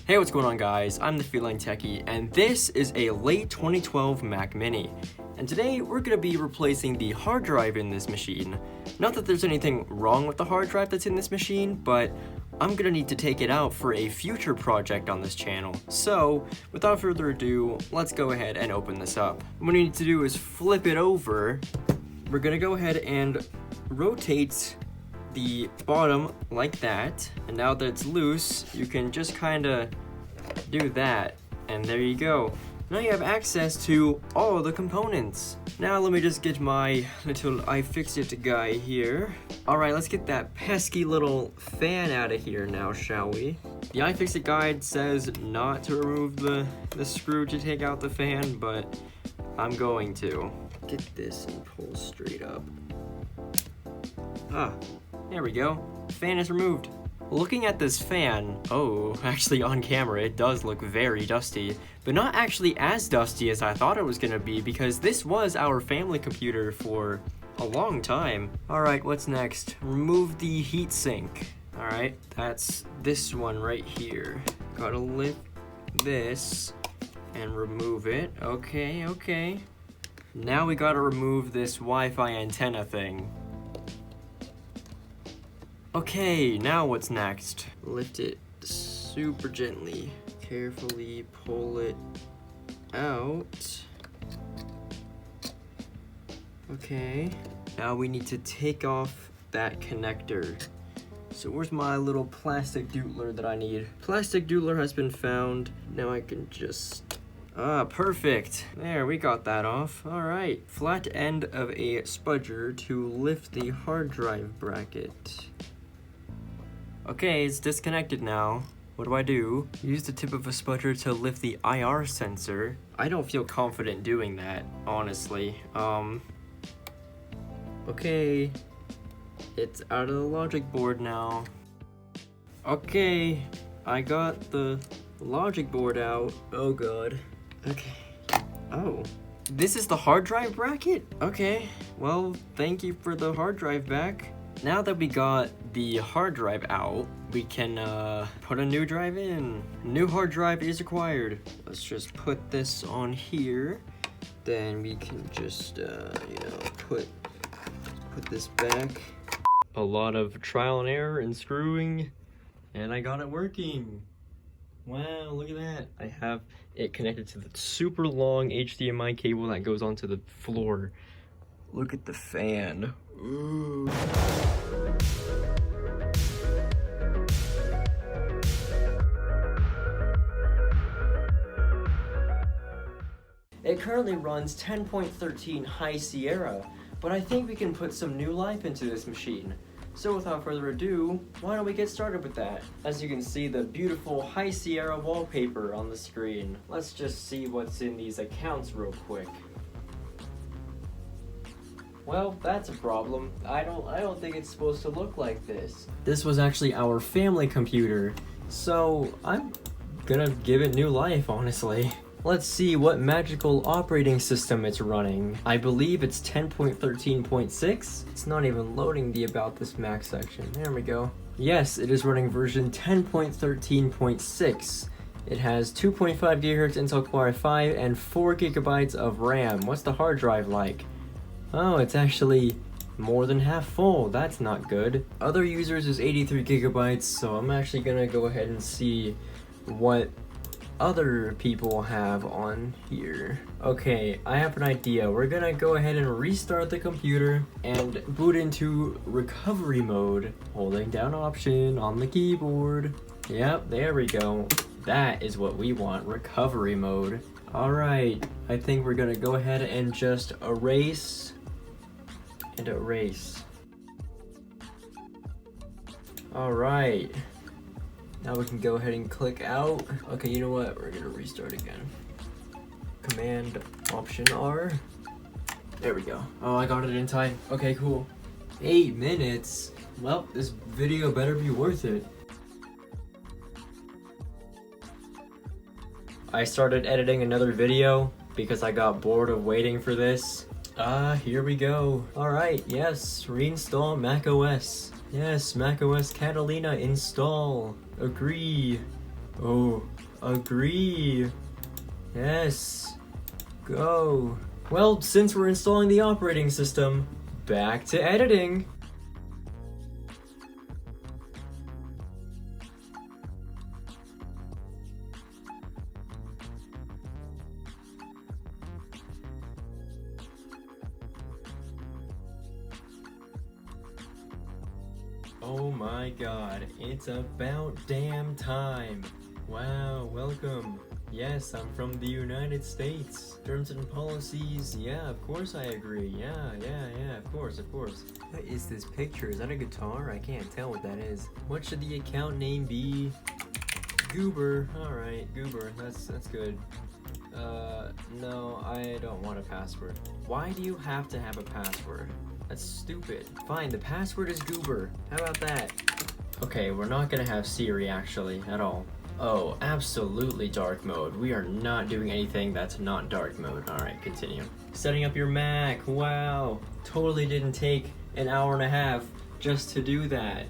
Hey, what's going on guys? I'm the Feline Techie, and this is a late 2012 Mac Mini. And today we're going to be replacing the hard drive in this machine. Not that there's anything wrong with the hard drive that's in this machine, but I'm going to need to take it out for a future project on this channel. So, without further ado, let's go ahead and open this up. What we need to do is flip it over. We're going to go ahead and rotate the bottom like that, and now that it's loose, you can just kind of do that, and there you go. Now you have access to all the components. Now let me just get my little iFixit guy here. Alright, let's get that pesky little fan out of here now, shall we? The iFixit guide says not to remove the screw to take out the fan, but I'm going to. Get this and pull straight up. Ah, there we go. Fan is removed. Looking at this fan, actually on camera it does look very dusty, but not actually as dusty as I thought it was gonna be, because this was our family computer for a long time. Alright, what's next? Remove the heatsink. Alright, that's this one right here. Gotta lift this and remove it. Okay. Now we gotta remove this Wi-Fi antenna thing. Okay, now what's next? Lift it super gently. Carefully pull it out. Okay. Now we need to take off that connector. So where's my little plastic doodler that I need? Plastic doodler has been found. Now I can just... perfect. There, we got that off. Alright. Flat end of a spudger to lift the hard drive bracket. Okay, it's disconnected now. What do I do? Use the tip of a spudger to lift the IR sensor. I don't feel confident doing that, honestly. Okay. It's out of the logic board now. Okay, I got the logic board out. Oh god. Okay. Oh. This is the hard drive bracket? Okay. Well, thank you for the hard drive back. Now that we got the hard drive out, we can put a new drive in. New hard drive is required. Let's just put this on here. Then we can just, put this back. A lot of trial and error and screwing, and I got it working. Wow, look at that. I have it connected to the super long HDMI cable that goes onto the floor. Look at the fan. Ooh. It currently runs 10.13 High Sierra, but I think we can put some new life into this machine. So without further ado, why don't we get started with that? As you can see, the beautiful High Sierra wallpaper on the screen. Let's just see what's in these accounts real quick. Well, that's a problem. I don't think it's supposed to look like this. This was actually our family computer, so I'm gonna give it new life, honestly. Let's see what magical operating system it's running. I believe it's 10.13.6. It's not even loading the About This Mac section. There we go. Yes, it is running version 10.13.6. It has 2.5 GHz Intel Core i5 and 4 GB of RAM. What's the hard drive like? Oh, it's actually more than half full. That's not good. Other users is 83 GB, so I'm actually gonna go ahead and see what other people have on here. Okay, I have an idea. We're gonna go ahead and restart the computer and boot into recovery mode, holding down Option on the keyboard. Yep, there we go. That is what we want, recovery mode. Alright, I think we're gonna go ahead and just erase and erase. Alright. Now we can go ahead and click out. Okay, you know what? We're gonna restart again. Command Option R. There we go. Oh, I got it in time. Okay, cool. 8 minutes. Well, this video better be worth it. I started editing another video because I got bored of waiting for this. Here we go. Alright, yes, reinstall macOS. Yes, macOS Catalina install. Agree. Oh, agree. Yes. Go. Well, since we're installing the operating system, back to editing. Oh my god, it's about damn time. Wow, welcome. Yes, I'm from the United States. Terms and policies, yeah, of course I agree. Yeah, of course. What is this picture? Is that a guitar? I can't tell what that is. What should the account name be? Goober. Alright, Goober. That's good. No, I don't want a password. Why do you have to have a password? That's stupid. Fine, the password is Goober. How about that? Okay, we're not gonna have Siri actually, at all. Oh, absolutely dark mode. We are not doing anything that's not dark mode. Alright, continue. Setting up your Mac. Wow. Totally didn't take an hour and a half just to do that.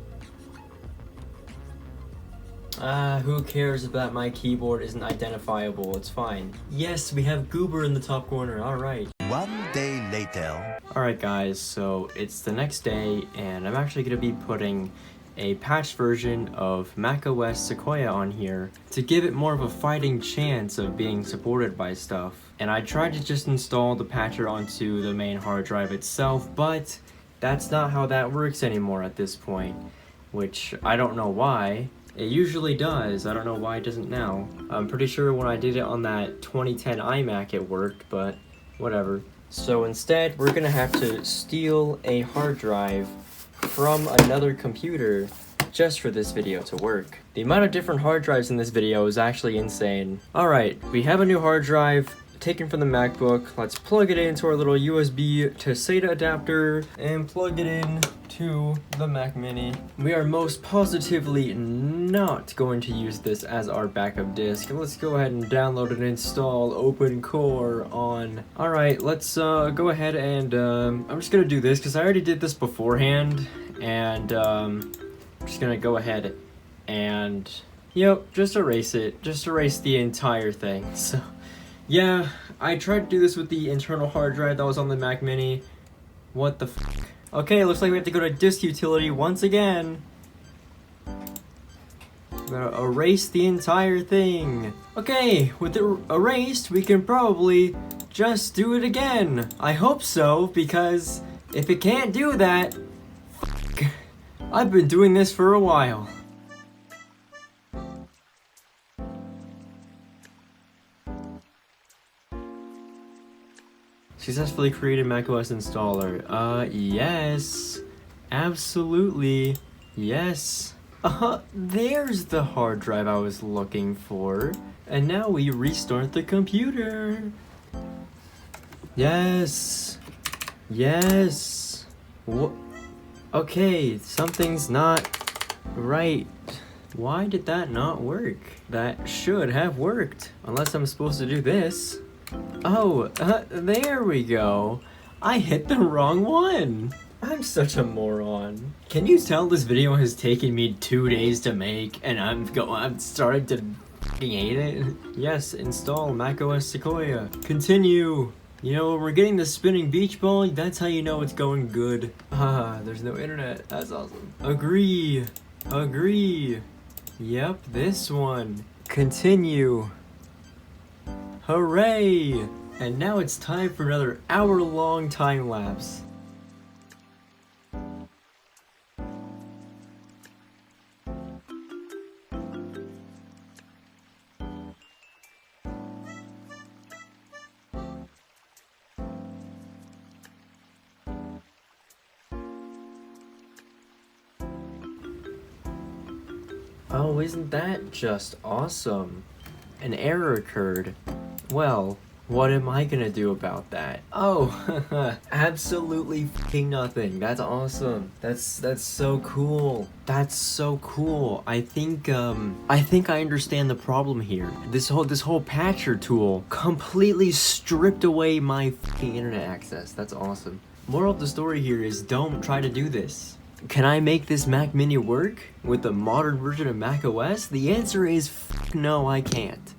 Who cares if that my keyboard isn't identifiable? It's fine. Yes, we have Goober in the top corner. Alright. One day later. Alright guys, so it's the next day and I'm actually going to be putting a patched version of macOS Sequoia on here to give it more of a fighting chance of being supported by stuff. And I tried to just install the patcher onto the main hard drive itself, but that's not how that works anymore at this point, which I don't know why. It usually does, I don't know why it doesn't now. I'm pretty sure when I did it on that 2010 iMac it worked, but whatever. So instead, we're gonna have to steal a hard drive from another computer just for this video to work. The amount of different hard drives in this video is actually insane. Alright, we have a new hard drive taken from the MacBook. Let's plug it into our little USB to SATA adapter and plug it in to the Mac Mini. We are most positively not going to use this as our backup disk. Let's go ahead and download and install OpenCore on. Alright, let's go ahead and I'm just gonna do this because I already did this beforehand, and I'm just gonna go ahead and just erase it. Just erase the entire thing. So yeah, I tried to do this with the internal hard drive that was on the Mac Mini. What the f***? Okay, looks like we have to go to disk utility once again. I'm gonna erase the entire thing. Okay, with it erased, we can probably just do it again. I hope so, because if it can't do that, I've been doing this for a while. Successfully created macOS installer. Yes. Absolutely. Yes. There's the hard drive I was looking for. And now we restart the computer. Yes. Yes. What? Okay, something's not right. Why did that not work? That should have worked. Unless I'm supposed to do this. Oh, there we go. I hit the wrong one. I'm such a moron. Can you tell this video has taken me 2 days to make and I'm starting to f***ing hate it? Yes, install macOS Sequoia. Continue. You know, when we're getting the spinning beach ball, that's how you know it's going good. There's no internet. That's awesome. Agree. Agree. Yep, this one. Continue. Hooray! And now it's time for another hour-long time lapse. Oh, isn't that just awesome? An error occurred. Well, what am I gonna do about that? Oh, absolutely fucking nothing. That's awesome. That's so cool. That's so cool. I think I understand the problem here. This whole patcher tool completely stripped away my fucking internet access. That's awesome. Moral of the story here is don't try to do this. Can I make this Mac Mini work with the modern version of Mac OS? The answer is no, I can't.